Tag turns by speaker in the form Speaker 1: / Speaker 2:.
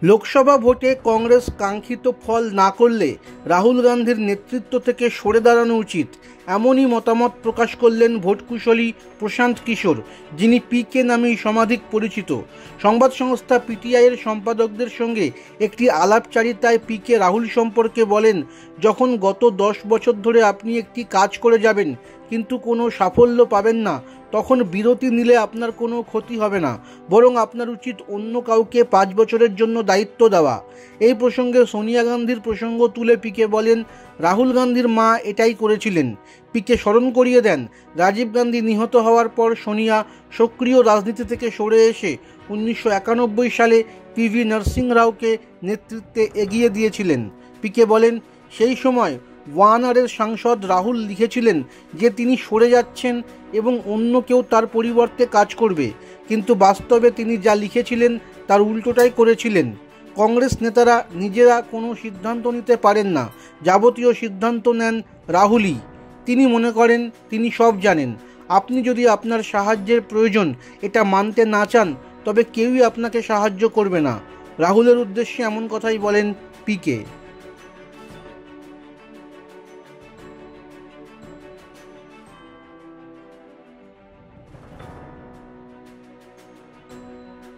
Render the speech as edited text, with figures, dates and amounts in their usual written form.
Speaker 1: লোকসভা ভোটে কংগ্রেস কাঙ্ক্ষিত ফল না করলে রাহুল গান্ধীর নেতৃত্ব থেকে সরে দাঁড়ানো উচিত, এমনই মতামত প্রকাশ করলেন ভোটকুশলী প্রশান্ত কিশোর, যিনি পিকে নামেই সমাধিক পরিচিত। সংবাদ সংস্থা পিটিআইয়ের সম্পাদকদের সঙ্গে একটি আলাপচারিতায় পিকে রাহুল সম্পর্কে বলেন, যখন গত 10 বছর ধরে আপনি একটি কাজ করে যাবেন কিন্তু কোনো সাফল্য পাবেন না, তখন বিরতি নিলে আপনার কোনো ক্ষতি হবে না, বরং আপনার উচিত অন্য কাউকে 5 বছরের জন্য দায়িত্ব দেওয়া। এই প্রসঙ্গে সোনিয়া গান্ধীর প্রসঙ্গ তুলে পিকে বলেন, রাহুল গান্ধীর মা এটাই করেছিলেন। পিকে স্মরণ করিয়ে দেন, রাজীব গান্ধী নিহত হওয়ার পর সোনিয়া সক্রিয় রাজনীতি থেকে সরে এসে 1991 সালে পিভি নরসিংহ রাওকে নেতৃত্বে এগিয়ে দিয়েছিলেন। পিকে বলেন, সেই সময় ওয়ানারের সাংসদ রাহুল লিখেছিলেন যে তিনি সরে যাচ্ছেন এবং অন্য কেউ তার পরিবর্তে কাজ করবে, কিন্তু বাস্তবে তিনি যা লিখেছিলেন তার উল্টোটাই করেছিলেন। কংগ্রেস নেতারা নিজেরা কোনো সিদ্ধান্ত নিতে পারেন না, যাবতীয় সিদ্ধান্ত নেন রাহুলই। তিনি মনে করেন তিনি সব জানেন। আপনি যদি আপনার সাহায্যের প্রয়োজন এটা মানতে না চান, তবে কেউই আপনাকে সাহায্য করবে না। রাহুলের উদ্দেশ্যে এমন কথাই বলেন পিকে।